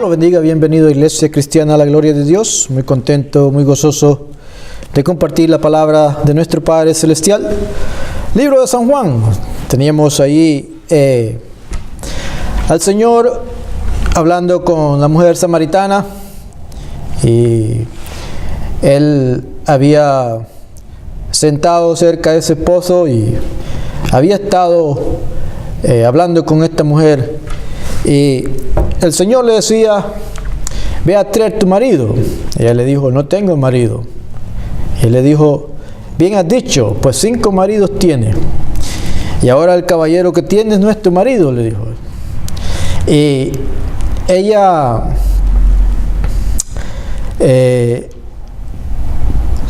lo bendiga, bienvenido a Iglesia Cristiana a la Gloria de Dios. Muy contento, muy gozoso de compartir la palabra de nuestro Padre Celestial. Libro de San Juan. Teníamos ahí al Señor hablando con la mujer samaritana y Él había sentado cerca de ese pozo y había estado hablando con esta mujer y el Señor le decía: ve a traer tu marido. Ella le dijo: no tengo marido. Y él le dijo: bien has dicho, pues 5 maridos tiene, y ahora el caballero que tienes no es tu marido, le dijo. Y ella, el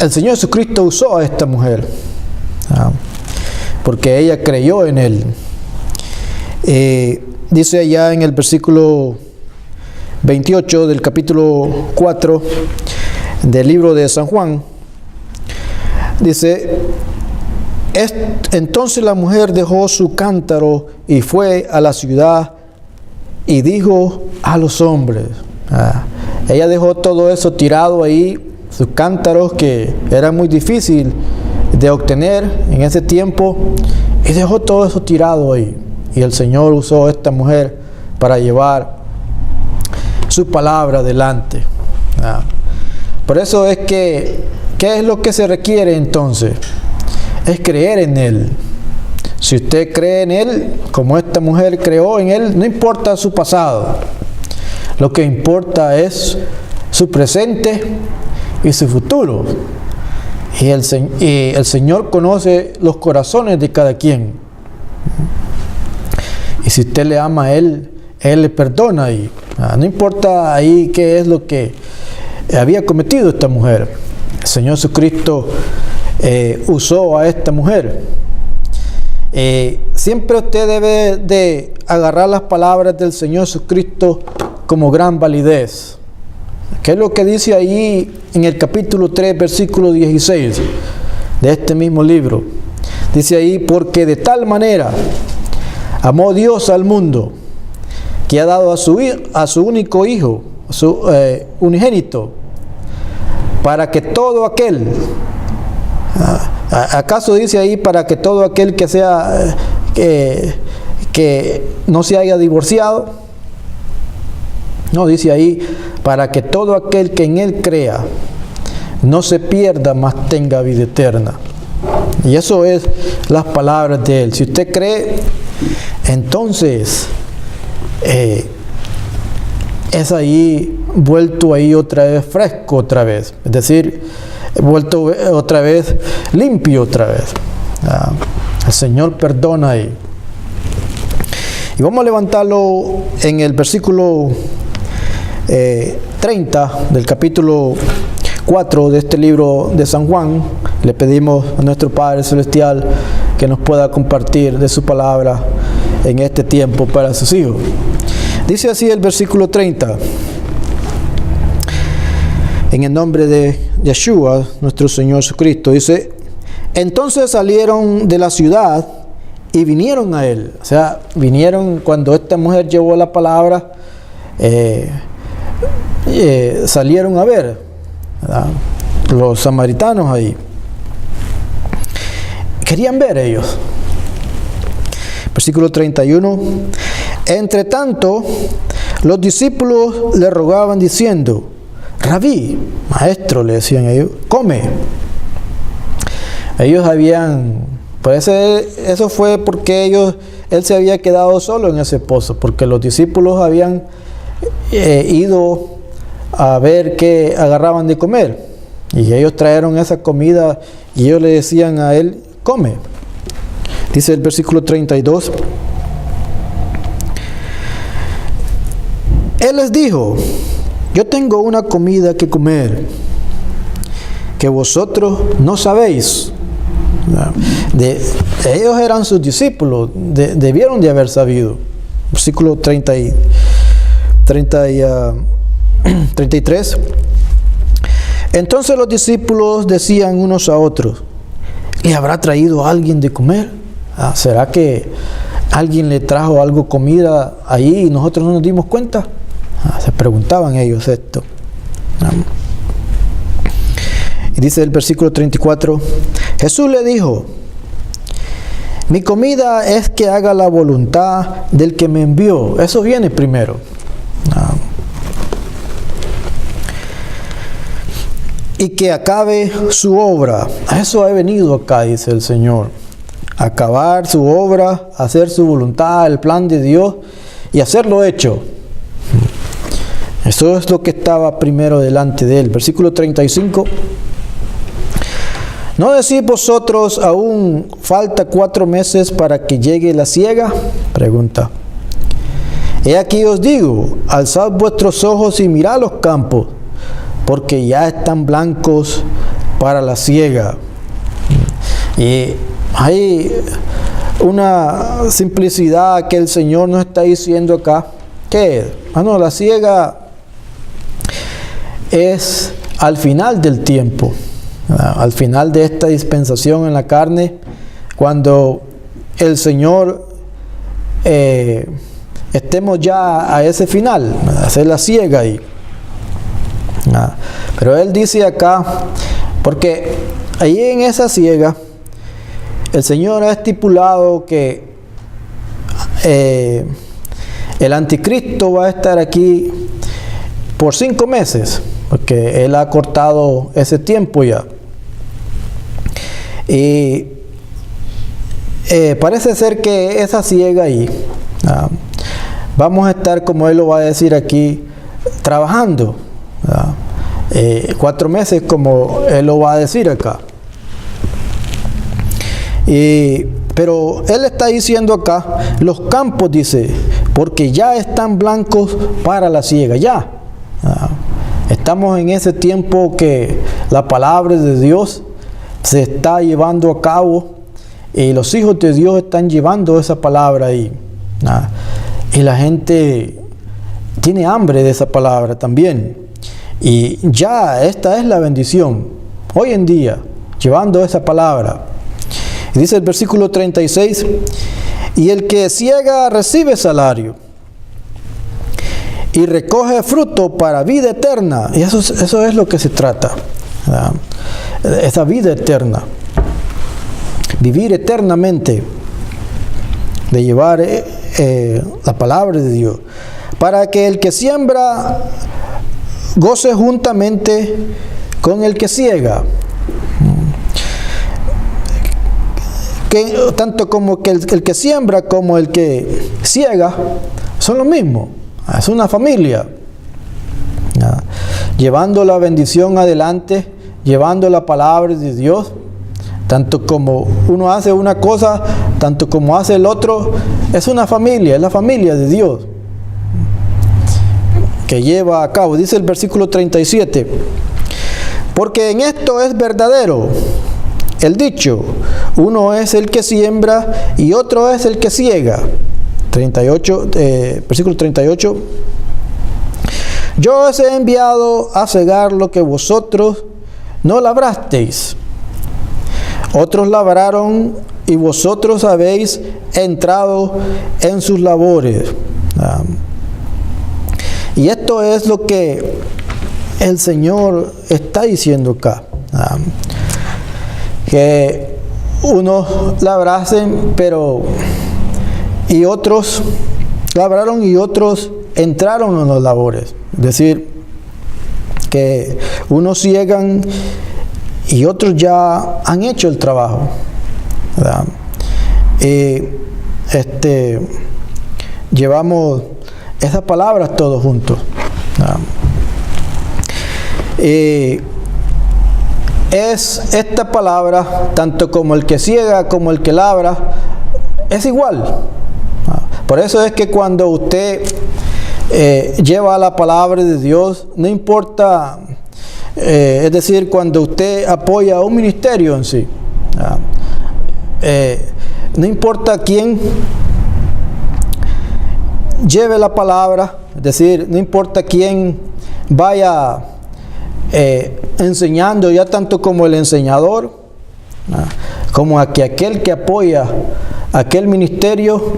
Señor Jesucristo usó a esta mujer, porque ella creyó en Él. Dice allá en el versículo 28 del capítulo 4 del libro de San Juan, dice: entonces la mujer dejó su cántaro y fue a la ciudad y dijo a los hombres. Ella dejó todo eso tirado ahí, sus cántaros que era muy difícil de obtener en ese tiempo, y dejó todo eso tirado ahí. Y el Señor usó a esta mujer para llevar su palabra adelante. Por eso es que, ¿qué es lo que se requiere entonces? Es creer en Él. Si usted cree en Él, como esta mujer creó en Él, no importa su pasado. Lo que importa es su presente y su futuro. Y el Señor conoce los corazones de cada quien. Y si usted le ama a Él, Él le perdona. Y no importa ahí qué es lo que había cometido esta mujer. El Señor Jesucristo usó a esta mujer. Siempre usted debe de agarrar las palabras del Señor Jesucristo como gran validez. ¿Qué es lo que dice ahí en el capítulo 3, versículo 16 de este mismo libro? Dice ahí: porque de tal manera amó Dios al mundo, que ha dado a su único Hijo, a su unigénito, para que todo aquel, ¿acaso dice ahí para que todo aquel que sea, que no se haya divorciado? No, dice ahí para que todo aquel que en Él crea no se pierda, mas tenga vida eterna. Y eso es las palabras de Él. Si usted cree, entonces es ahí vuelto ahí otra vez fresco otra vez, es decir, vuelto otra vez limpio otra vez. El Señor perdona ahí. Y vamos a levantarlo en el versículo 30 del capítulo 4 de este libro de San Juan. Le pedimos a nuestro Padre Celestial que nos pueda compartir de su palabra en este tiempo para sus hijos. Dice así el versículo 30: en el nombre de Yeshua, nuestro Señor Jesucristo, dice: entonces salieron de la ciudad y vinieron a Él. O sea, vinieron cuando esta mujer llevó la palabra, salieron a ver, ¿verdad? Los samaritanos ahí. Querían ver ellos. Versículo 31. Entre tanto, los discípulos le rogaban diciendo: Rabí, maestro, le decían ellos, come. Ellos habían, pues eso fue porque él se había quedado solo en ese pozo, porque los discípulos habían ido a ver qué agarraban de comer. Y ellos trajeron esa comida y ellos le decían a él: come. Dice el versículo 32. Él les dijo: yo tengo una comida que comer que vosotros no sabéis. Ellos eran sus discípulos, debieron de haber sabido. Versículo 33. Entonces los discípulos decían unos a otros: ¿le habrá traído a alguien de comer? ¿Será que alguien le trajo algo, comida ahí, y nosotros no nos dimos cuenta? Se preguntaban ellos esto. Y dice el versículo 34, Jesús le dijo, mi comida es que haga la voluntad del que me envió. Eso viene primero. Y que acabe su obra. A eso he venido acá, dice el Señor. Acabar su obra, hacer su voluntad, el plan de Dios y hacerlo hecho. Eso es lo que estaba primero delante de él. Versículo 35. ¿No decís vosotros aún falta 4 meses para que llegue la siega? Pregunta. He aquí os digo, alzad vuestros ojos y mirad los campos, porque ya están blancos para la siega. Y hay una simplicidad que el Señor nos está diciendo acá. ¿Qué es? Bueno, la siega es al final del tiempo, al final de esta dispensación en la carne, cuando el Señor estemos ya a ese final, hacer la siega ahí. Pero Él dice acá, porque ahí en esa siega, el Señor ha estipulado que el anticristo va a estar aquí por 5 meses, porque Él ha cortado ese tiempo ya. Y parece ser que esa siega ahí, vamos a estar, como Él lo va a decir aquí, trabajando. 4 meses, como Él lo va a decir acá. Pero Él está diciendo acá, los campos, dice, porque ya están blancos para la siega, ya. Estamos en ese tiempo que la palabra de Dios se está llevando a cabo y los hijos de Dios están llevando esa palabra ahí. Y la gente tiene hambre de esa palabra también. Y ya esta es la bendición, hoy en día, llevando esa palabra. Y dice el versículo 36, y el que siega recibe salario y recoge fruto para vida eterna. Y eso es lo que se trata, esa vida eterna, vivir eternamente, de llevar la palabra de Dios, para que el que siembra goce juntamente con el que siega. Que tanto como que el que siembra como el que siega son lo mismo. Es una familia. Llevando la bendición adelante, llevando la palabra de Dios. Tanto como uno hace una cosa, tanto como hace el otro, es una familia, es la familia de Dios que lleva a cabo. Dice el versículo 37, porque en esto es verdadero el dicho, uno es el que siembra y otro es el que siega. 38, versículo 38, yo os he enviado a cegar lo que vosotros no labrasteis, otros labraron y vosotros habéis entrado en sus labores. Y esto es lo que el Señor está diciendo acá. Que unos labrasen, y otros labraron y otros entraron en los labores. Es decir, que unos ciegan y otros ya han hecho el trabajo. Llevamos esas palabras todos juntos. Es esta palabra, tanto como el que ciega como el que labra, es igual. Por eso es que cuando usted lleva la palabra de Dios, no importa, es decir, cuando usted apoya un ministerio en sí, no importa quién lleve la palabra, es decir, no importa quién vaya enseñando, ya tanto como el enseñador, como aquel que apoya aquel ministerio,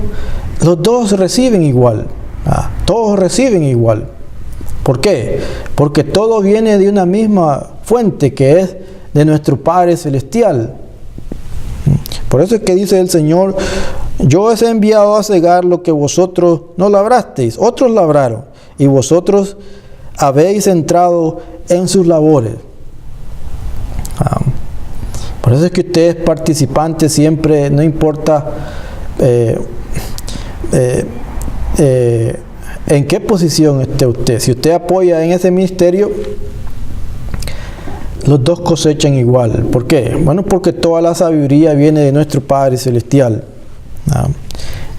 los dos reciben igual, todos reciben igual. ¿Por qué? Porque todo viene de una misma fuente, que es de nuestro Padre Celestial. Por eso es que dice el Señor: yo os he enviado a cegar lo que vosotros no labrasteis, otros labraron, y vosotros habéis entrado en sus labores. Por eso es que usted es participante siempre, no importa en qué posición esté usted. Si usted apoya en ese ministerio, los dos cosechan igual. ¿Por qué? Bueno, porque toda la sabiduría viene de nuestro Padre Celestial.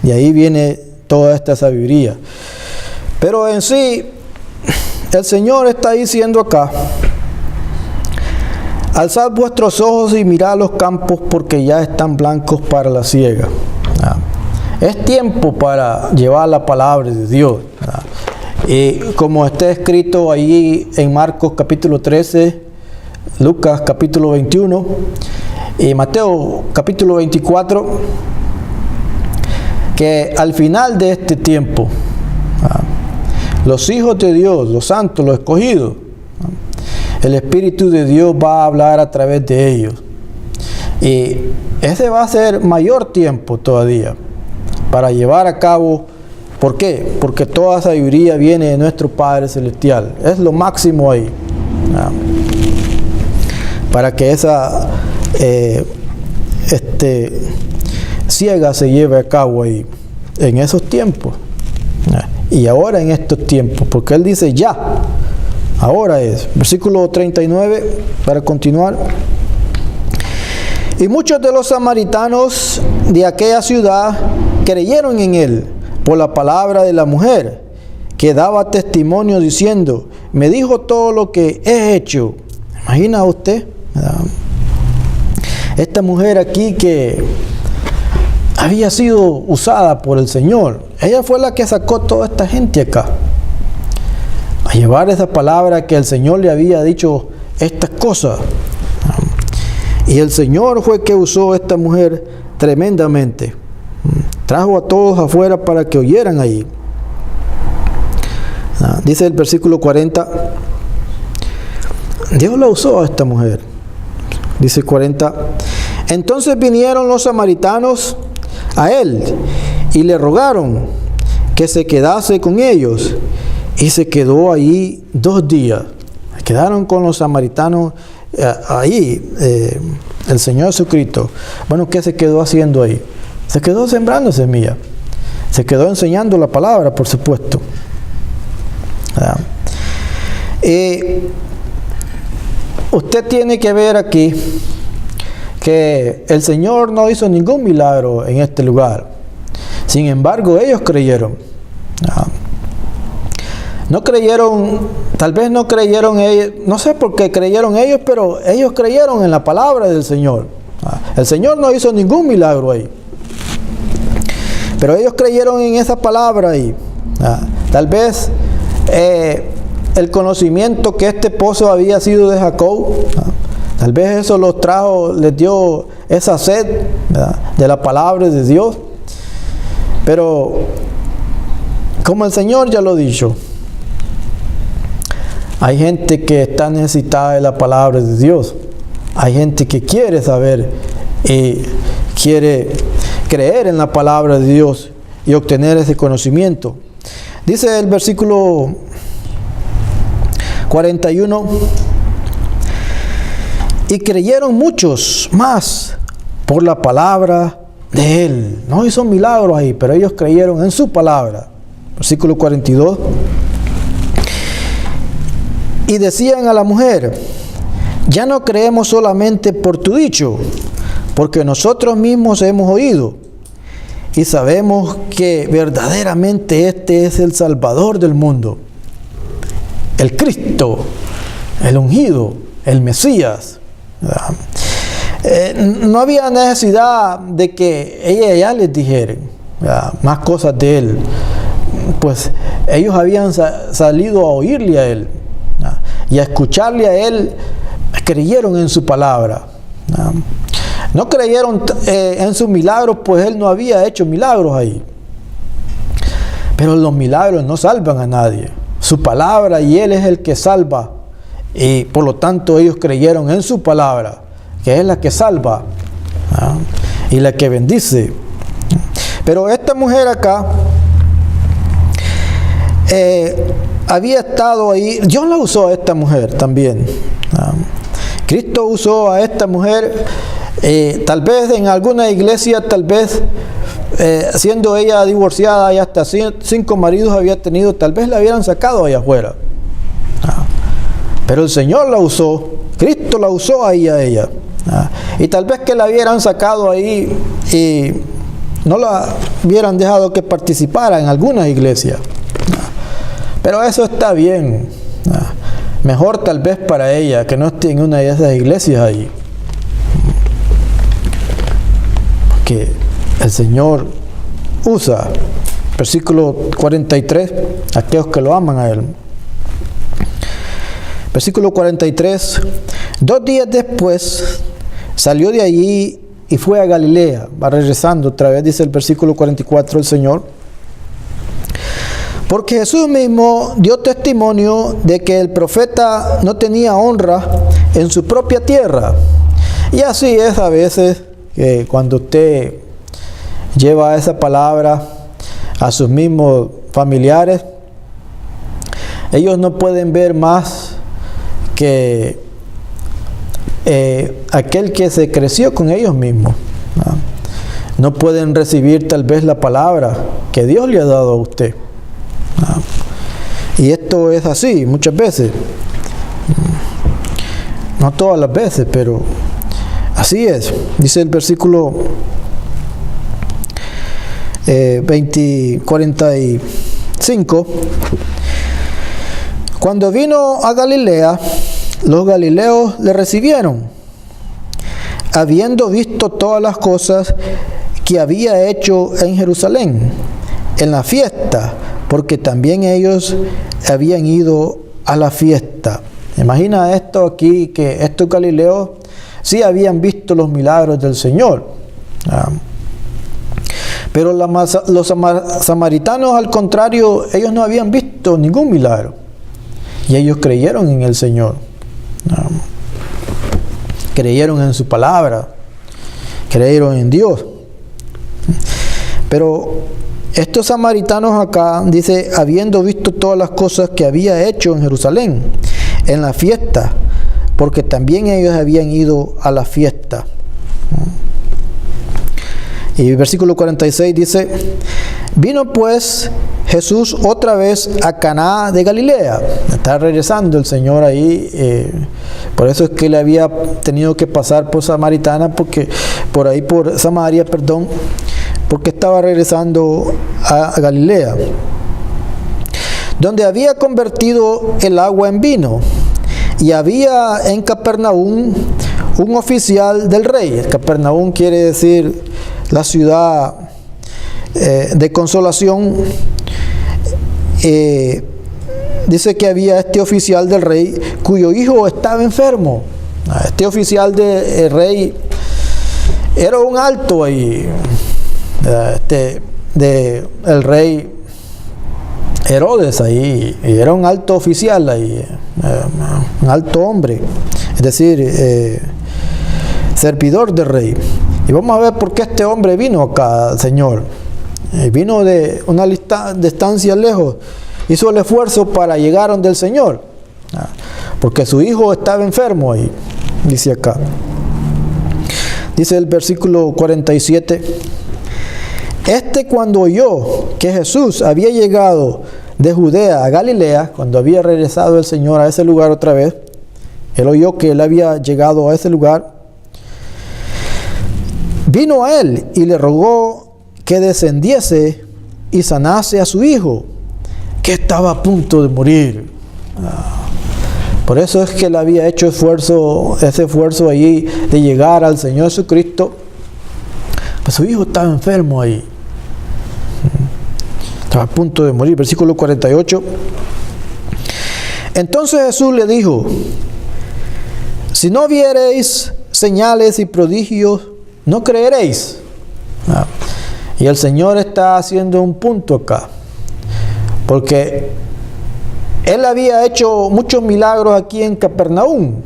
Y ahí viene toda esta sabiduría. Pero en sí, el Señor está diciendo acá: alzad vuestros ojos y mirad los campos, porque ya están blancos para la siega. Es tiempo para llevar la palabra de Dios. Y como está escrito ahí en Marcos capítulo 13, Lucas capítulo 21 y Mateo capítulo 24, que al final de este tiempo, los hijos de Dios, los santos, los escogidos, el Espíritu de Dios va a hablar a través de ellos. Y ese va a ser mayor tiempo todavía para llevar a cabo. ¿Por qué? Porque toda sabiduría viene de nuestro Padre Celestial. Es lo máximo ahí. Para que esa ciega se lleve a cabo ahí, en esos tiempos. Y ahora en estos tiempos, porque Él dice ya. Ahora es. Versículo 39, para continuar. Y muchos de los samaritanos de aquella ciudad creyeron en Él por la palabra de la mujer, que daba testimonio diciendo: me dijo todo lo que he hecho. Imagina usted, esta mujer aquí que había sido usada por el Señor. Ella fue la que sacó toda esta gente acá a llevar esa palabra, que el Señor le había dicho estas cosas. Y el Señor fue que usó a esta mujer tremendamente. Trajo a todos afuera para que oyeran ahí. Dice el versículo 40: Dios la usó a esta mujer. Dice 40: entonces vinieron los samaritanos a Él y le rogaron que se quedase con ellos. Y se quedó ahí 2 días. Quedaron con los samaritanos ahí, el Señor Jesucristo. Bueno, ¿qué se quedó haciendo ahí? Se quedó sembrando semilla. Se quedó enseñando la palabra, por supuesto. Usted tiene que ver aquí que el Señor no hizo ningún milagro en este lugar. Sin embargo, ellos creyeron. No creyeron, tal vez no creyeron ellos, no sé por qué creyeron ellos, pero ellos creyeron en la palabra del Señor. El Señor no hizo ningún milagro ahí, pero ellos creyeron en esa palabra ahí. Tal vez el conocimiento que este pozo había sido de Jacob, tal vez eso los trajo, les dio esa sed, ¿verdad?, de la palabra de Dios. Pero como el Señor ya lo ha dicho, hay gente que está necesitada de la palabra de Dios. Hay gente que quiere saber y quiere creer en la palabra de Dios y obtener ese conocimiento. Dice el versículo 41: y creyeron muchos más por la palabra de Él. No hizo milagros ahí, pero ellos creyeron en su palabra. Versículo 42: y decían a la mujer: ya no creemos solamente por tu dicho, porque nosotros mismos hemos oído y sabemos que verdaderamente este es el Salvador del mundo, el Cristo, el ungido, el Mesías. No había necesidad de que ella ya les dijera más cosas de Él, pues ellos habían salido a oírle a Él y a escucharle a Él. Creyeron en su palabra. No creyeron en sus milagros, pues Él no había hecho milagros ahí. Pero los milagros no salvan a nadie. su palabra y Él es el que salva. Y por lo tanto ellos creyeron en su palabra, que es la que salva y la que bendice. Pero esta mujer acá había estado ahí. Dios la usó a esta mujer también. Cristo usó a esta mujer, tal vez en alguna iglesia, tal vez siendo ella divorciada y hasta 5 maridos había tenido, tal vez la hubieran sacado allá afuera. Pero el Señor la usó, Cristo la usó ahí a ella. Y tal vez que la hubieran sacado ahí y no la hubieran dejado que participara en algunas iglesias. Pero eso está bien. Mejor tal vez para ella que no esté en una de esas iglesias ahí. Que el Señor usa, versículo 43, aquellos que lo aman a Él. Versículo 43, 2 días después salió de allí y fue a Galilea. Va regresando otra vez, dice el versículo 44 el Señor. Porque Jesús mismo dio testimonio de que el profeta no tenía honra en su propia tierra. Y así es a veces que cuando usted lleva esa palabra a sus mismos familiares, ellos no pueden ver más que aquel que se creció con ellos mismos. No pueden recibir tal vez la palabra que Dios le ha dado a usted. Y esto es así muchas veces, no todas las veces, pero así es. Dice el versículo 45: cuando vino a Galilea, los galileos le recibieron, habiendo visto todas las cosas que había hecho en Jerusalén, en la fiesta, porque también ellos habían ido a la fiesta. Imagina esto aquí, que estos galileos sí habían visto los milagros del Señor. Pero los samaritanos, al contrario, ellos no habían visto ningún milagro. Y ellos creyeron en el Señor. Creyeron en su palabra. Creyeron en Dios. Pero estos samaritanos acá, dice, habiendo visto todas las cosas que había hecho en Jerusalén, en la fiesta, porque también ellos habían ido a la fiesta. Y el versículo 46 dice: vino pues Jesús otra vez a Caná de Galilea. Está regresando el Señor ahí, por eso es que le había tenido que pasar por Samaritana, porque por Samaria, perdón, porque estaba regresando a Galilea, donde había convertido el agua en vino. Y había en Capernaum un oficial del rey. Capernaum quiere decir la ciudad de consolación. Dice que había este oficial del rey cuyo hijo estaba enfermo. Este oficial del rey era un alto ahí, el rey Herodes ahí, y era un alto oficial ahí, un alto hombre, es decir, servidor del rey. Y vamos a ver por qué este hombre vino acá, Señor. Vino de una distancia lejos, hizo el esfuerzo para llegar donde el Señor, porque su hijo estaba enfermo ahí, dice acá. Dice el versículo 47: cuando oyó que Jesús había llegado de Judea a Galilea, cuando había regresado el Señor a ese lugar otra vez, él oyó que él había llegado a ese lugar, vino a él y le rogó que descendiese y sanase a su hijo, que estaba a punto de morir. Por eso es que él había hecho ese esfuerzo allí de llegar al Señor Jesucristo. Pues su hijo estaba enfermo ahí. Estaba a punto de morir. Versículo 48. Entonces Jesús le dijo: si no viereis señales y prodigios, no creeréis. Y el Señor está haciendo un punto acá, porque él había hecho muchos milagros aquí en Capernaum,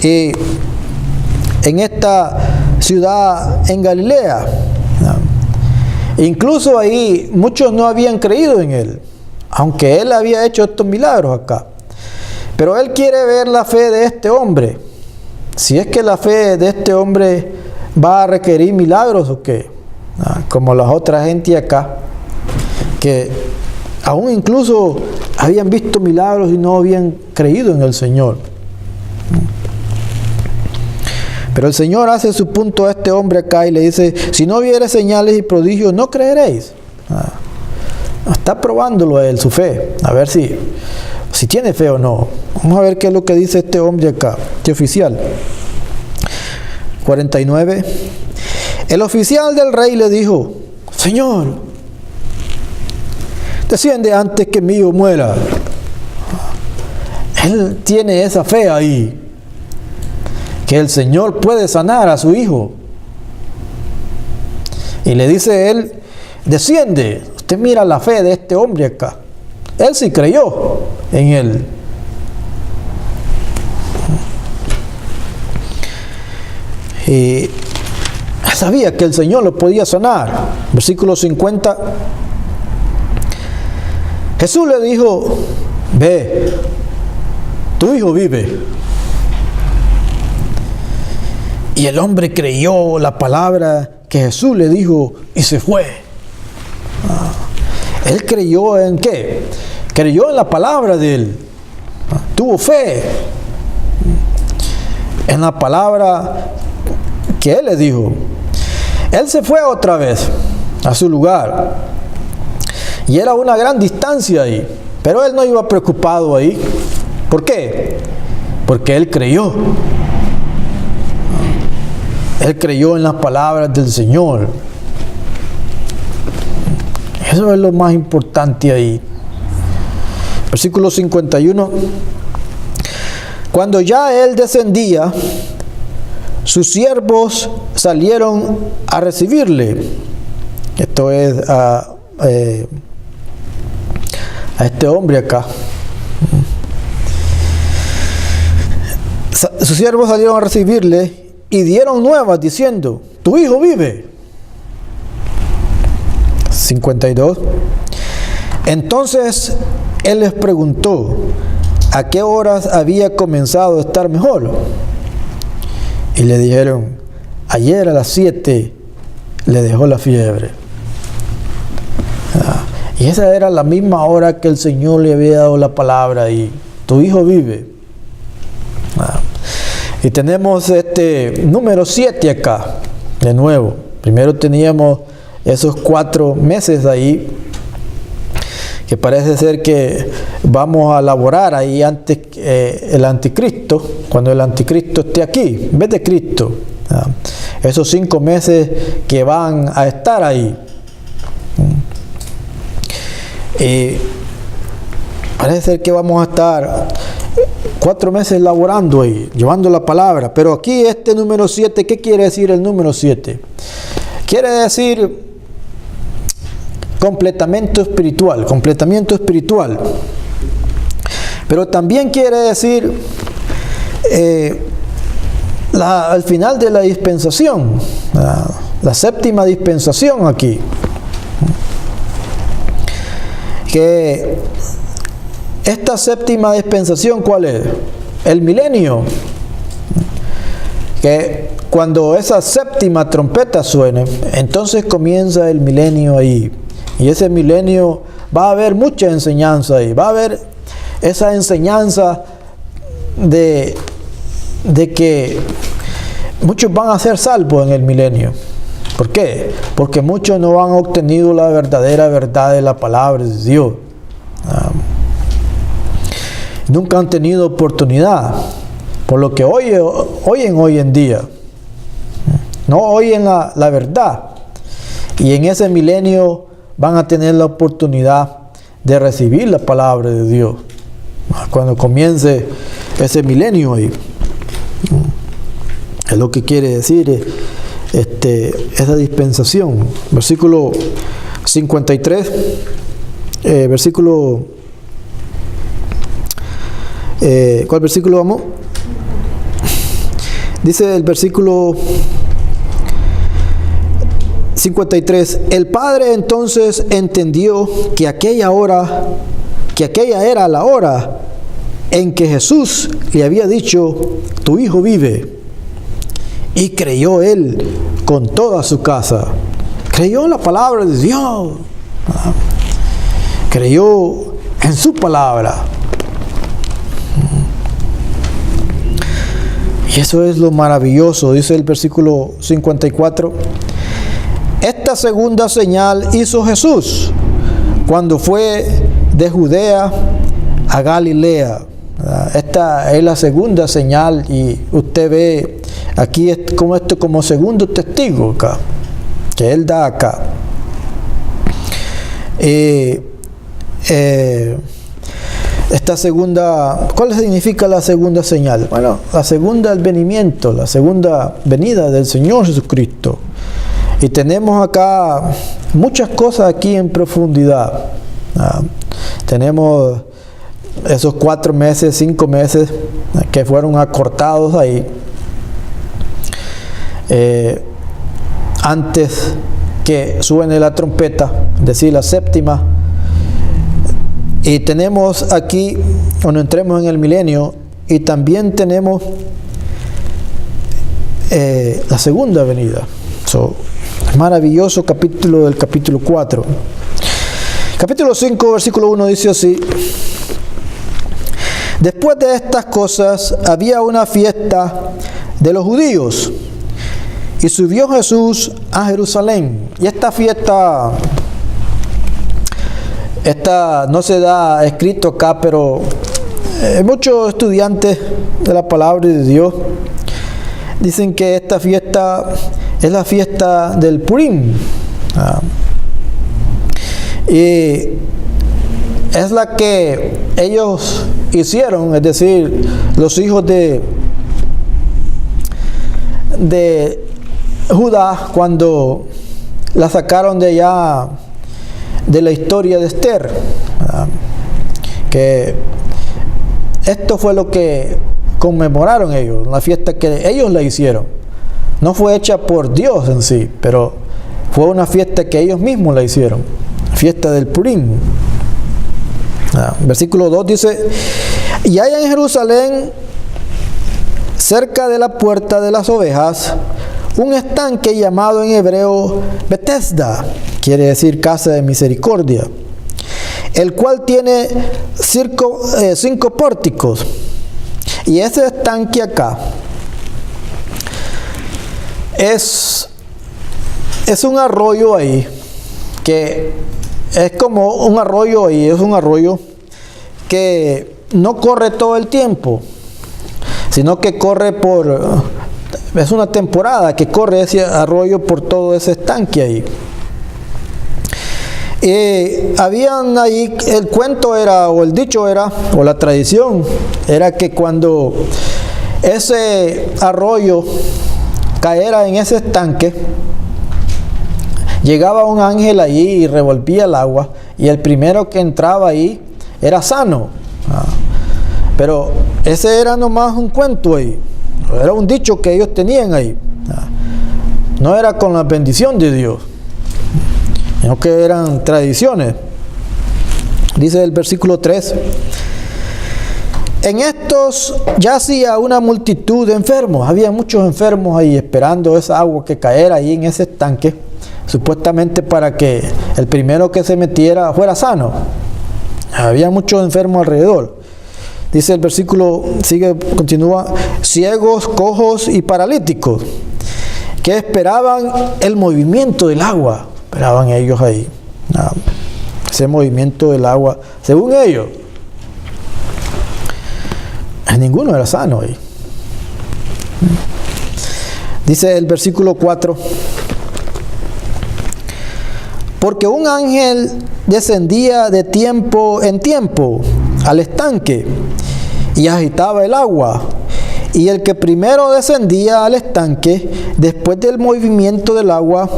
en esta ciudad en Galilea. Incluso ahí muchos no habían creído en él, aunque él había hecho estos milagros acá. Pero él quiere ver la fe de este hombre. Si es que la fe de este hombre va a requerir milagros o qué. Como las otras gente acá, que aún incluso habían visto milagros y no habían creído en el Señor. Pero el Señor hace su punto a este hombre acá y le dice: si no viere señales y prodigios, no creeréis. Está probándolo a él, su fe, a ver si tiene fe o no. Vamos a ver qué es lo que dice este hombre acá, este oficial. 49. El oficial del rey le dijo: Señor, desciende antes que mi hijo muera. Él tiene esa fe ahí, que el Señor puede sanar a su hijo. Y le dice él: desciende. Usted mira la fe de este hombre acá. Él sí creyó en él. Y sabía que el Señor lo podía sanar. Versículo 50. Jesús le dijo: ve, tu hijo vive. Y el hombre creyó la palabra que Jesús le dijo y se fue. Él creyó en ¿qué? Creyó en la palabra de él. Tuvo fe en la palabra que él le dijo. Él se fue otra vez a su lugar. Y era una gran distancia ahí. Pero él no iba preocupado ahí. ¿Por qué? Porque él creyó. Él creyó en las palabras del Señor. Eso es lo más importante ahí. Versículo 51. Cuando ya él descendía, sus siervos salieron a recibirle. Esto es a este hombre acá. Sus siervos salieron a recibirle y dieron nuevas diciendo: tu hijo vive. 52. Entonces él les preguntó: ¿a qué horas había comenzado a estar mejor? Y le dijeron: ayer a las 7 le dejó la fiebre. Y esa era la misma hora que el Señor le había dado la palabra y tu hijo vive. Y tenemos este número 7 acá, de nuevo. Primero teníamos esos 4 meses ahí, que parece ser que vamos a laborar ahí antes el anticristo, cuando el anticristo esté aquí, en vez de Cristo. Esos 5 meses que van a estar ahí. Parece ser que vamos a estar 4 meses laborando ahí, llevando la palabra. Pero aquí este número 7, ¿qué quiere decir el número 7? Quiere decir completamiento espiritual. Pero también quiere decir al final de la dispensación, la séptima dispensación aquí. Que esta séptima dispensación, ¿cuál es? El milenio. Que cuando esa séptima trompeta suene, entonces comienza el milenio ahí. Y ese milenio va a haber mucha enseñanza ahí. Va a haber esa enseñanza de que muchos van a ser salvos en el milenio. ¿Por qué? Porque muchos no han obtenido la verdadera verdad de la palabra de Dios. Nunca han tenido oportunidad. Por lo que oyen hoy en día. No oyen la verdad. Y en ese milenio van a tener la oportunidad de recibir la palabra de Dios. Cuando comience ese milenio ahí. Es lo que quiere decir esa dispensación. Versículo 53, versículo ¿Cuál versículo vamos? Dice el versículo 53. El padre entonces entendió que aquella era la hora en que Jesús le había dicho: tu hijo vive. Y creyó él con toda su casa. Creyó en la palabra de Dios. Creyó en su palabra. Y eso es lo maravilloso. Dice el versículo 54. Esta segunda señal hizo Jesús cuando fue de Judea a Galilea. Esta es la segunda señal, y usted ve aquí esto como segundo testigo acá, que él da acá. Esta segunda, ¿cuál significa la segunda señal? Bueno, la segunda advenimiento, la segunda venida del Señor Jesucristo. Y tenemos acá muchas cosas aquí en profundidad. Tenemos esos 4 meses, 5 meses que fueron acortados ahí. Antes que suene la trompeta, es decir, la séptima. Y tenemos aquí, cuando entremos en el milenio, y también tenemos la segunda venida. Maravilloso capítulo del capítulo 4. Capítulo 5, versículo 1 dice así: después de estas cosas había una fiesta de los judíos, y subió Jesús a Jerusalén. Y esta fiesta, no se da escrito acá, pero muchos estudiantes de la palabra de Dios dicen que esta fiesta es la fiesta del Purim. Y es la que ellos hicieron, es decir, los hijos de Judá, cuando la sacaron de allá, de la historia de Esther, que esto fue lo que conmemoraron ellos, la fiesta que ellos la hicieron. No fue hecha por Dios en sí, pero fue una fiesta que ellos mismos la hicieron, fiesta del Purim. Versículo 2 dice: y hay en Jerusalén, cerca de la puerta de las ovejas, un estanque llamado en hebreo Betesda, quiere decir casa de misericordia, el cual tiene 5 pórticos. Y ese estanque acá es un arroyo ahí, que es como un arroyo ahí, es un arroyo que no corre todo el tiempo, sino que corre es una temporada que corre ese arroyo por todo ese estanque ahí. Habían ahí, el cuento era, o el dicho era, o la tradición era que cuando ese arroyo caera en ese estanque, llegaba un ángel allí y revolvía el agua, y el primero que entraba ahí era sano. Pero ese era nomás un cuento ahí, era un dicho que ellos tenían ahí. No era con la bendición de Dios, sino que eran tradiciones. Dice el versículo 3: en estos yacía una multitud de enfermos. Había muchos enfermos ahí esperando esa agua que caera ahí en ese estanque, supuestamente para que el primero que se metiera fuera sano. Había muchos enfermos alrededor. Dice el versículo, continúa: ciegos, cojos y paralíticos, que esperaban el movimiento del agua. Esperaban ellos ahí, ese movimiento del agua, según ellos. Ninguno era sano ahí. Dice el versículo 4: porque un ángel descendía de tiempo en tiempo al estanque y agitaba el agua, y el que primero descendía al estanque, después del movimiento del agua,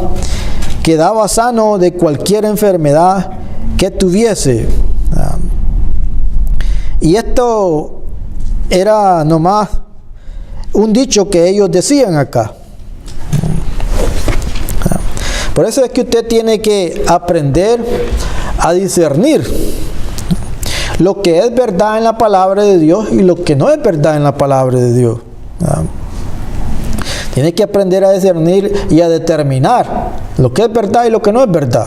quedaba sano de cualquier enfermedad que tuviese. Y esto era nomás un dicho que ellos decían acá. Por eso es que usted tiene que aprender a discernir lo que es verdad en la palabra de Dios y lo que no es verdad en la palabra de Dios. Tiene que aprender a discernir y a determinar lo que es verdad y lo que no es verdad.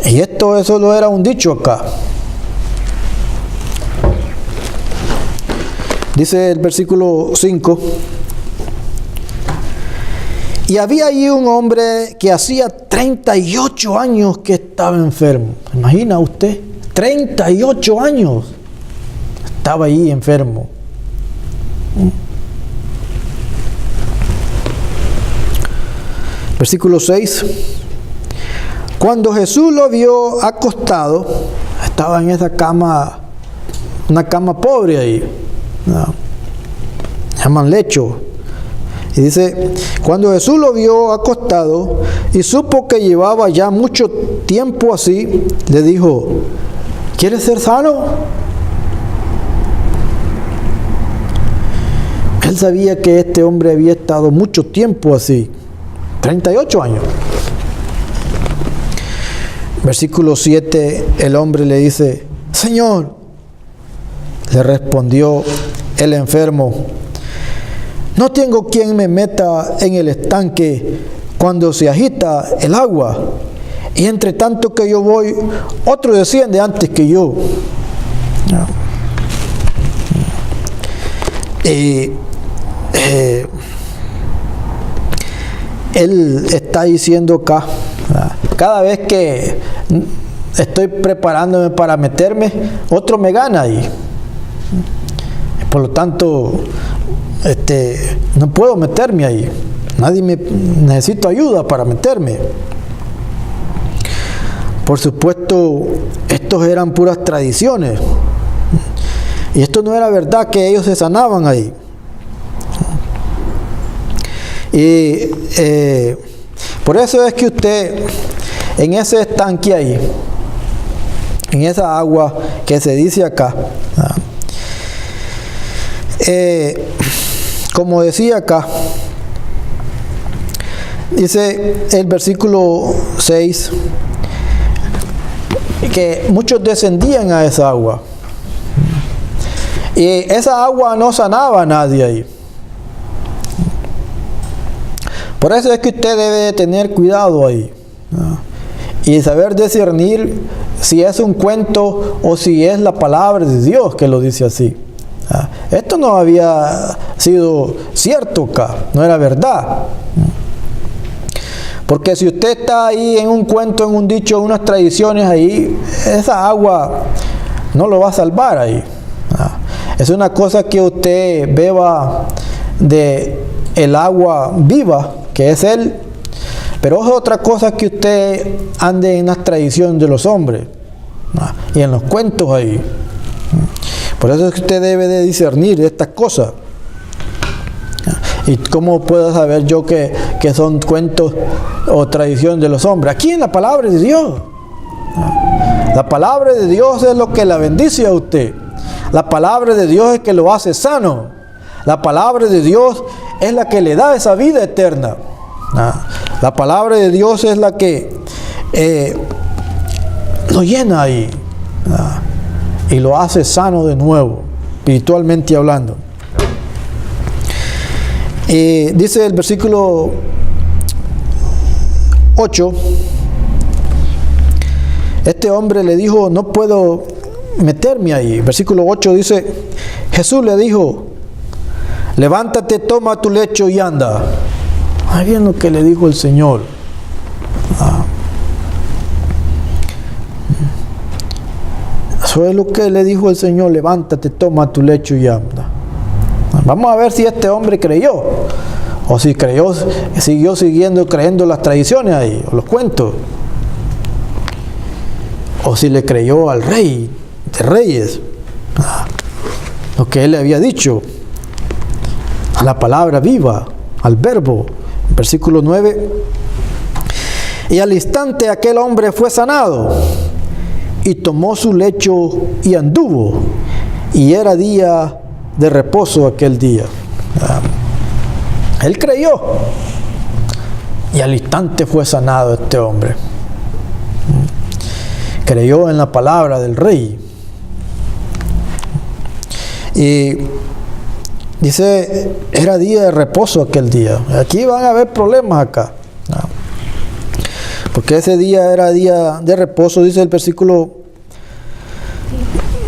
Y eso solo era un dicho acá. Dice el versículo 5. Y había allí un hombre que hacía 38 años que estaba enfermo. ¿Imagina usted? 38 años estaba ahí enfermo. Versículo 6. Cuando Jesús lo vio acostado, estaba en esa cama, una cama pobre ahí, ¿no? Llaman lecho. Y dice, cuando Jesús lo vio acostado y supo que llevaba ya mucho tiempo así, le dijo, ¿quieres ser sano? Él sabía que este hombre había estado mucho tiempo así, 38 años. Versículo 7, el hombre le dice, Señor, le respondió el enfermo, no tengo quien me meta en el estanque cuando se agita el agua, y entre tanto que yo voy, otro desciende antes que yo. Él está diciendo acá, cada vez que estoy preparándome para meterme, otro me gana ahí. Por lo tanto, no puedo meterme ahí. Necesito ayuda para meterme. Por supuesto, estos eran puras tradiciones. Y esto no era verdad que ellos se sanaban ahí. Y por eso es que usted, en ese estanque ahí, en esa agua que se dice acá, como decía acá, dice el versículo 6, que muchos descendían a esa agua. Y esa agua no sanaba a nadie ahí. Por eso es que usted debe de tener cuidado ahí, ¿no? Y saber discernir si es un cuento o si es la palabra de Dios que lo dice así. Esto no había sido cierto acá, no era verdad. Porque si usted está ahí en un cuento, en un dicho, en unas tradiciones ahí, esa agua no lo va a salvar ahí. Es una cosa que usted beba de el agua viva, que es Él, pero es otra cosa que usted ande en las tradiciones de los hombres y en los cuentos ahí. Por eso es que usted debe de discernir estas cosas. ¿Y cómo puedo saber yo que son cuentos o tradiciones de los hombres? Aquí en la palabra de Dios. La palabra de Dios es lo que la bendice a usted. La palabra de Dios es que lo hace sano. La palabra de Dios es la que le da esa vida eterna. La palabra de Dios es la que lo llena ahí y lo hace sano de nuevo, espiritualmente hablando. Dice el versículo 8, este hombre le dijo, no puedo meterme ahí. Versículo 8 dice, Jesús le dijo, levántate, toma tu lecho y anda. Ahí viene lo que le dijo el Señor. Eso es lo que le dijo el Señor, levántate, toma tu lecho y anda. Vamos a ver si este hombre creyó, o si creyó, siguió creyendo las tradiciones ahí, o los cuentos, o si le creyó al rey de reyes, lo que él le había dicho, a la palabra viva, al verbo. Versículo 9, y al instante aquel hombre fue sanado, y tomó su lecho y anduvo, y era día de reposo aquel día. Él creyó y al instante fue sanado este hombre. Creyó en la palabra del rey. Y dice, era día de reposo aquel día. Aquí van a haber problemas acá. Porque ese día era día de reposo, dice el versículo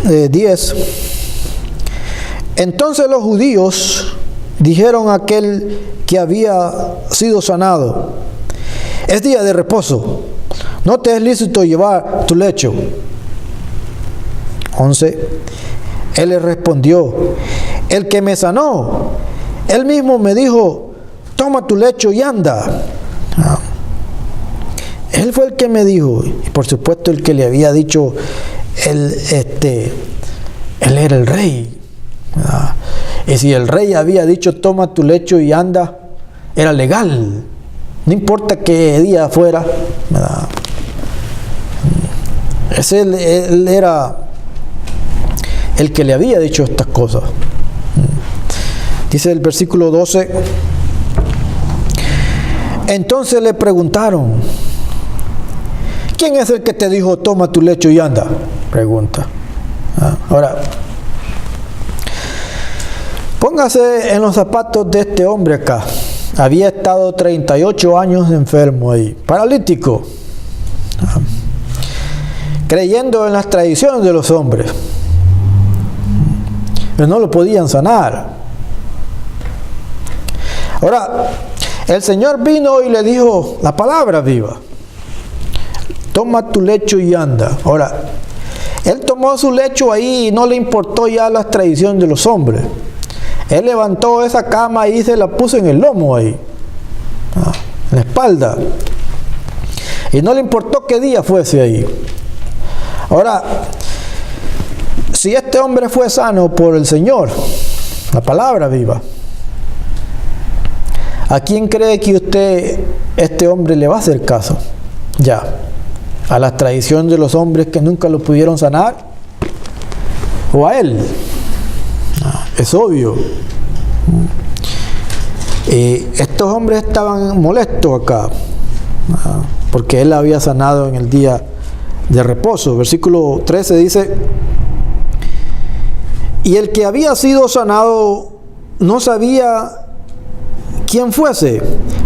10. Entonces los judíos dijeron a aquel que había sido sanado: es día de reposo, no te es lícito llevar tu lecho. 11. Él le respondió: el que me sanó, él mismo me dijo: toma tu lecho y anda. Él fue el que me dijo, y por supuesto el que le había dicho, él era el rey. Y si el rey había dicho toma tu lecho y anda, era legal, no importa qué día fuera. Él era el que le había dicho estas cosas. Dice el versículo 12: entonces le preguntaron: ¿quién es el que te dijo toma tu lecho y anda? Pregunta. Ahora, póngase en los zapatos de este hombre acá. Había estado 38 años enfermo ahí, paralítico, creyendo en las tradiciones de los hombres, pero no lo podían sanar. Ahora, el Señor vino y le dijo la palabra viva: toma tu lecho y anda. Ahora, él tomó su lecho ahí y no le importó ya las tradiciones de los hombres. Él levantó esa cama y se la puso en el lomo ahí, en la espalda, y no le importó qué día fuese ahí. Ahora, si este hombre fue sano por el Señor, la palabra viva, ¿a quién cree que este hombre le va a hacer caso? Ya, ¿a las tradiciones de los hombres que nunca lo pudieron sanar? ¿O a él? Es obvio. Estos hombres estaban molestos acá, porque él había sanado en el día de reposo. Versículo 13 dice: y el que había sido sanado no sabía quién fuese,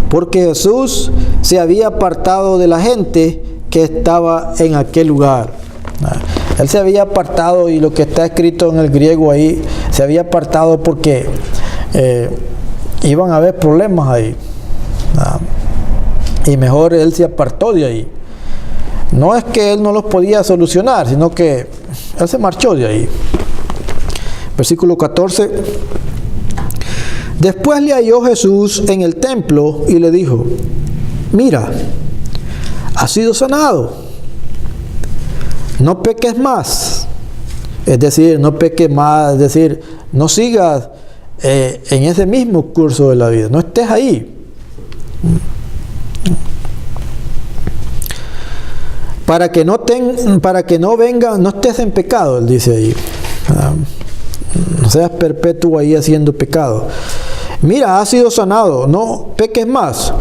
porque Jesús se había apartado de la gente que estaba en aquel lugar. Él se había apartado, y lo que está escrito en el griego ahí, se había apartado porque iban a haber problemas ahí. Y mejor él se apartó de ahí. No es que él no los podía solucionar, sino que él se marchó de ahí. Versículo 14. Después le halló Jesús en el templo y le dijo: mira, has sido sanado, no peques más. Es decir, no peques más, es decir, no sigas en ese mismo curso de la vida, no estés ahí. Para que no venga, no estés en pecado, él dice ahí. No seas perpetuo ahí haciendo pecado. Mira, has sido sanado, no peques más,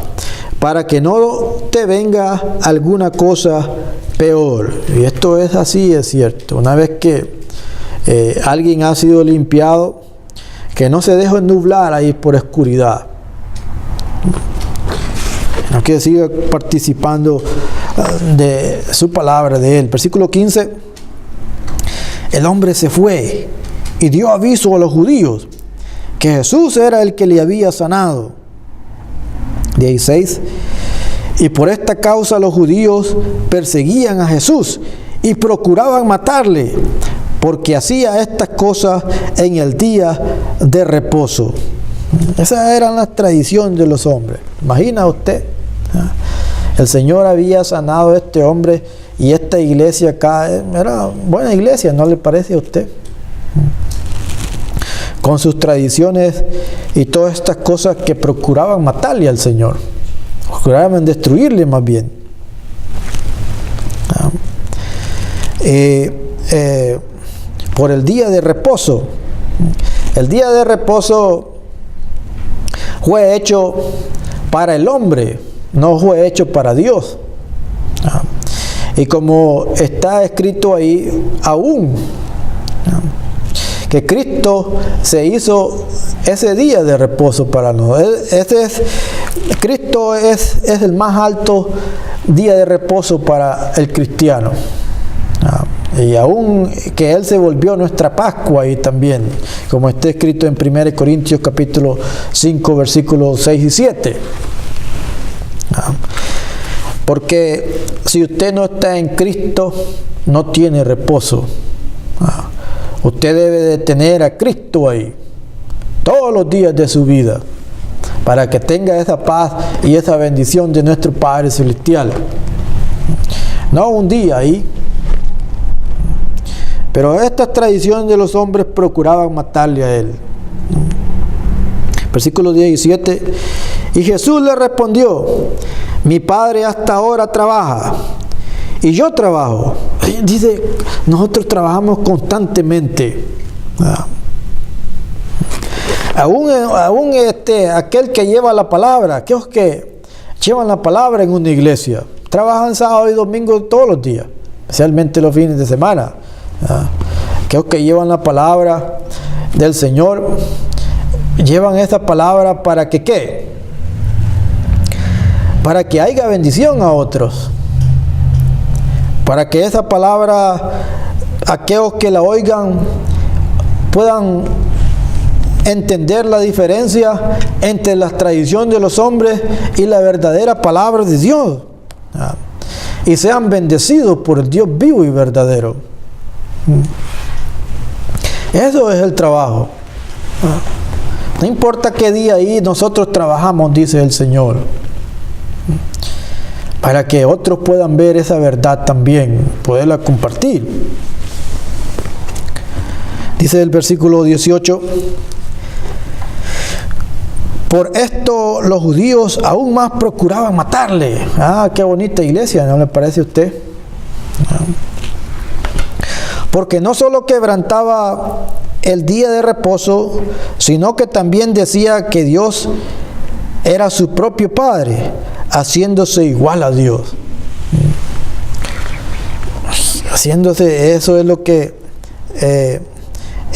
para que no te venga alguna cosa peor. Y esto es así, es cierto. Una vez que alguien ha sido limpiado, que no se deje nublar ahí por oscuridad, no que siga participando de su palabra, de él. Versículo 15: el hombre se fue y dio aviso a los judíos que Jesús era el que le había sanado. 16: y por esta causa los judíos perseguían a Jesús y procuraban matarle, porque hacía estas cosas en el día de reposo. Esas eran las tradiciones de los hombres. Imagina usted, el Señor había sanado a este hombre, y esta iglesia acá era buena iglesia, ¿no le parece a usted? Con sus tradiciones y todas estas cosas que procuraban matarle al Señor, procuraban destruirle más bien. por el día de reposo. El día de reposo fue hecho para el hombre, no fue hecho para Dios. Y como está escrito ahí, aún que Cristo se hizo ese día de reposo para nosotros. Cristo es el más alto día de reposo para el cristiano. Y aún que Él se volvió nuestra Pascua ahí también, como está escrito en 1 Corintios capítulo 5, versículos 6 y 7. Porque si usted no está en Cristo, no tiene reposo. Usted debe de tener a Cristo ahí todos los días de su vida, para que tenga esa paz y esa bendición de nuestro Padre Celestial. No un día ahí. Pero estas tradiciones de los hombres procuraban matarle a Él. Versículo 17. Y Jesús le respondió: mi Padre hasta ahora trabaja, y yo trabajo. Dice, nosotros trabajamos constantemente. Aún aquel que lleva la palabra, aquellos que llevan la palabra en una iglesia, trabajan sábado y domingo todos los días, especialmente los fines de semana. Aquellos que llevan la palabra del Señor, llevan esa palabra para que ¿qué? Para que haya bendición a otros, para que esa palabra, aquellos que la oigan puedan entender la diferencia entre las tradiciones de los hombres y la verdadera palabra de Dios, y sean bendecidos por el Dios vivo y verdadero. Eso es el trabajo. No importa qué día ahí nosotros trabajamos, dice el Señor, para que otros puedan ver esa verdad también, poderla compartir. Dice el versículo 18: por esto los judíos aún más procuraban matarle. Qué bonita iglesia, ¿no le parece a usted? Porque no solo quebrantaba el día de reposo, sino que también decía que Dios era su propio Padre, haciéndose igual a Dios. Haciéndose, eso es lo que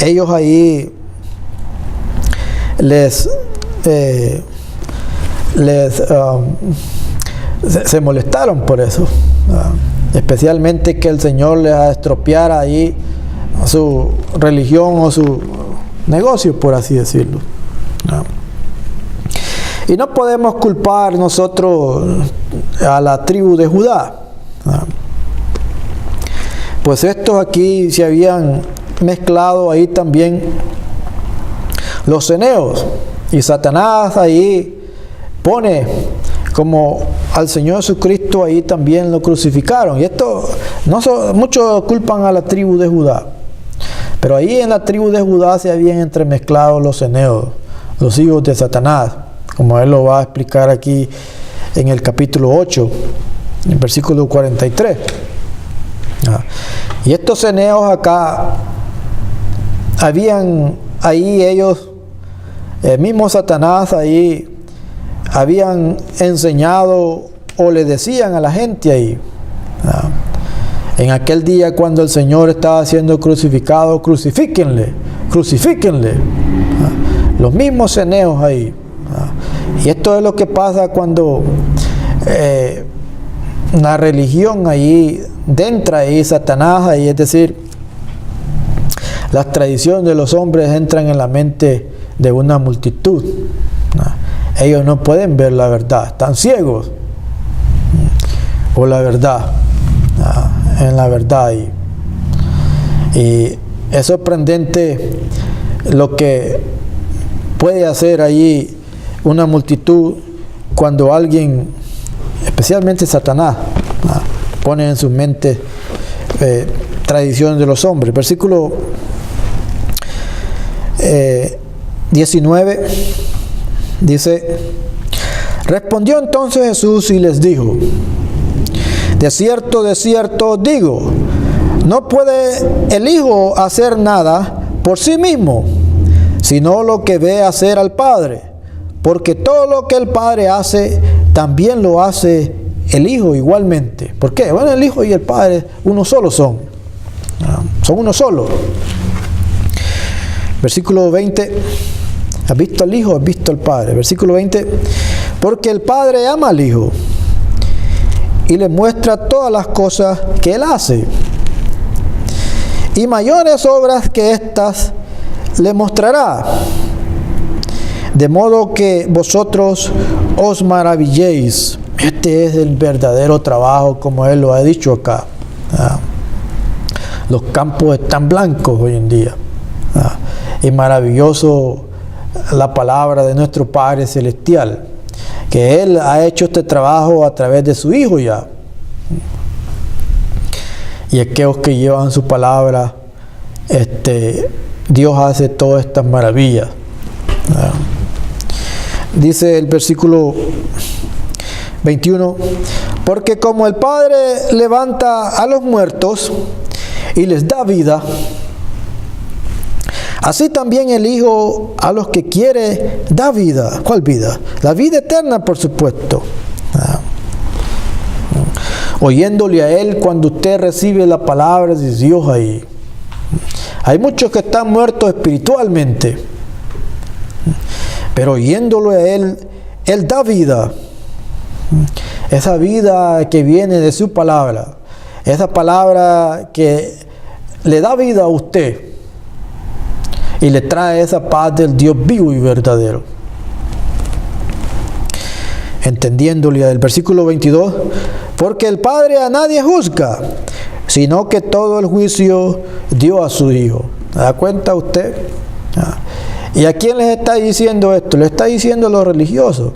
ellos ahí se molestaron por eso. Especialmente que el Señor les estropeara ahí su religión o su negocio, por así decirlo. Y no podemos culpar nosotros a la tribu de Judá. Pues estos aquí se habían mezclado ahí también los ceneos, y Satanás ahí pone como al Señor Jesucristo, ahí también lo crucificaron. Y esto, muchos culpan a la tribu de Judá, pero ahí en la tribu de Judá se habían entremezclado los ceneos, los hijos de Satanás, como él lo va a explicar aquí en el capítulo 8, en el versículo 43. Y estos ceneos acá, habían ahí ellos, el mismo Satanás ahí, habían enseñado o le decían a la gente ahí, en aquel día cuando el Señor estaba siendo crucificado: crucifíquenle, crucifíquenle. Los mismos ceneos ahí. Y esto es lo que pasa cuando la religión ahí entra ahí Satanás ahí, es decir, las tradiciones de los hombres entran en la mente de una multitud. Ellos no pueden ver la verdad, están ciegos por la verdad, en la verdad. Y es sorprendente lo que puede hacer allí una multitud cuando alguien, especialmente Satanás, pone en su mente tradiciones de los hombres. Versículo 19 dice: respondió entonces Jesús y les dijo: de cierto os digo, No puede el Hijo hacer nada por sí mismo, sino lo que ve hacer al Padre, porque todo lo que el Padre hace, también lo hace el Hijo igualmente. ¿Por qué? Bueno, el Hijo y el Padre uno solo son. Son uno solo. Versículo 20. ¿Has visto al Hijo? ¿Has visto al Padre? Versículo 20. Porque el Padre ama al Hijo y le muestra todas las cosas que Él hace. Y mayores obras que estas le mostrará, de modo que vosotros os maravilléis. Este es el verdadero trabajo, como Él lo ha dicho acá. Los campos están blancos hoy en día. Y maravilloso la palabra de nuestro Padre Celestial, que Él ha hecho este trabajo a través de su Hijo ya. Y aquellos que llevan su palabra, Dios hace todas estas maravillas. Dice el versículo 21, porque como el Padre levanta a los muertos y les da vida, así también el Hijo a los que quiere da vida. ¿Cuál vida? La vida eterna, por supuesto. Oyéndole a Él cuando usted recibe la palabra de Dios ahí. Hay muchos que están muertos espiritualmente, pero oyéndolo a Él, Él da vida. Esa vida que viene de su palabra, esa palabra que le da vida a usted y le trae esa paz del Dios vivo y verdadero. Entendiéndole del versículo 22, porque el Padre a nadie juzga, sino que todo el juicio dio a su Hijo. ¿Se da cuenta usted? ¿Y a quién les está diciendo esto? Le está diciendo a los religiosos.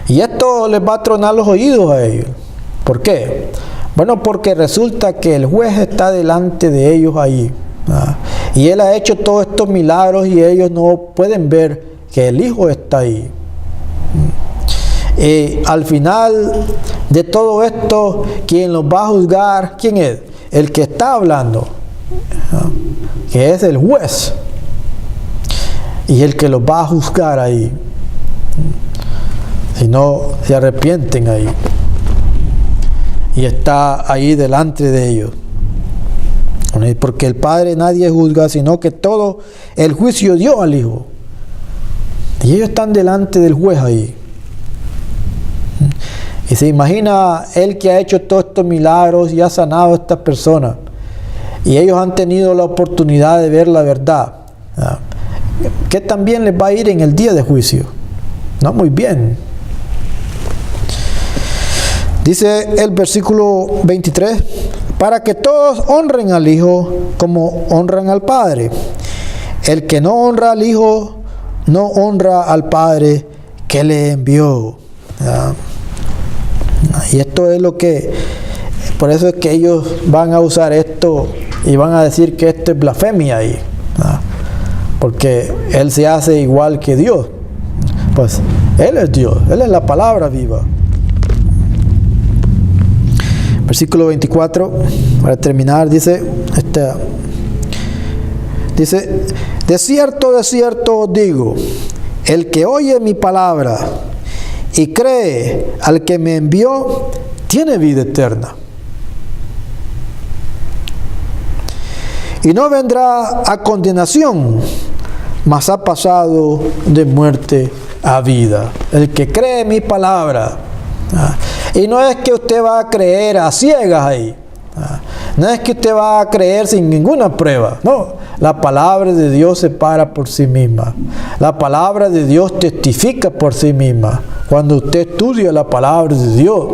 Y esto les va a tronar los oídos a ellos. ¿Por qué? Bueno, porque resulta que el juez está delante de ellos ahí. Y Él ha hecho todos estos milagros y ellos no pueden ver que el Hijo está ahí. Al final de todo esto, quien los va a juzgar, ¿quién es? El que está hablando, que es el juez, y el que los va a juzgar ahí, si no se arrepienten ahí, y está ahí delante de ellos. Porque el Padre nadie juzga, sino que todo el juicio dio al Hijo, y ellos están delante del juez ahí. Y se imagina Él que ha hecho todos estos milagros y ha sanado a estas personas. Y ellos han tenido la oportunidad de ver la verdad. ¿Qué también les va a ir en el día de juicio? No, muy bien. Dice el versículo 23, para que todos honren al Hijo como honran al Padre. El que no honra al Hijo, no honra al Padre que le envió. Y esto es lo que, por eso es que ellos van a usar esto y van a decir que esto es blasfemia ahí, porque Él se hace igual que Dios. Pues Él es Dios, Él es la palabra viva. Versículo 24, para terminar, dice, de cierto os digo, el que oye mi palabra y cree al que me envió, tiene vida eterna. Y no vendrá a condenación, mas ha pasado de muerte a vida. El que cree mi palabra. Y no es que usted va a creer a ciegas ahí. No es que usted va a creer sin ninguna prueba. No, la palabra de Dios se para por sí misma. La palabra de Dios testifica por sí misma. Cuando usted estudia la palabra de Dios,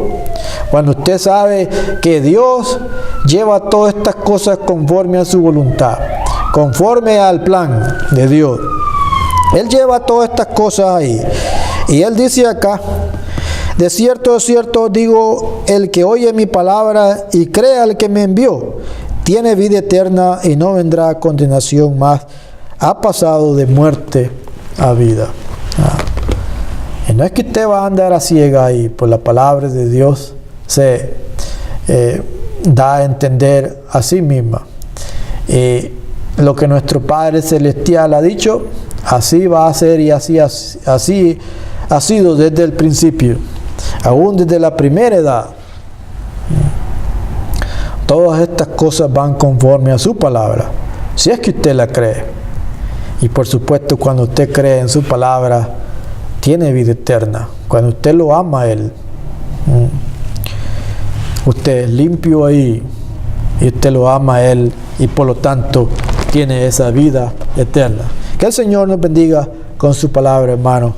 cuando usted sabe que Dios lleva todas estas cosas conforme a su voluntad, conforme al plan de Dios. Él lleva todas estas cosas ahí. Y Él dice acá, de cierto digo, el que oye mi palabra y cree al que me envió, tiene vida eterna y no vendrá a condenación, más ha pasado de muerte a vida. Y no es que usted va a andar a ciega ahí por la palabra de Dios. da a entender a sí misma. Lo que nuestro Padre Celestial ha dicho, así va a ser y así ha sido desde el principio, aún desde la primera edad. Todas estas cosas van conforme a su palabra, si es que usted la cree. Y por supuesto, cuando usted cree en su palabra, tiene vida eterna. Cuando usted lo ama a Él, usted es limpio ahí y usted lo ama a Él y por lo tanto tiene esa vida eterna. Que el Señor nos bendiga con su palabra, hermano.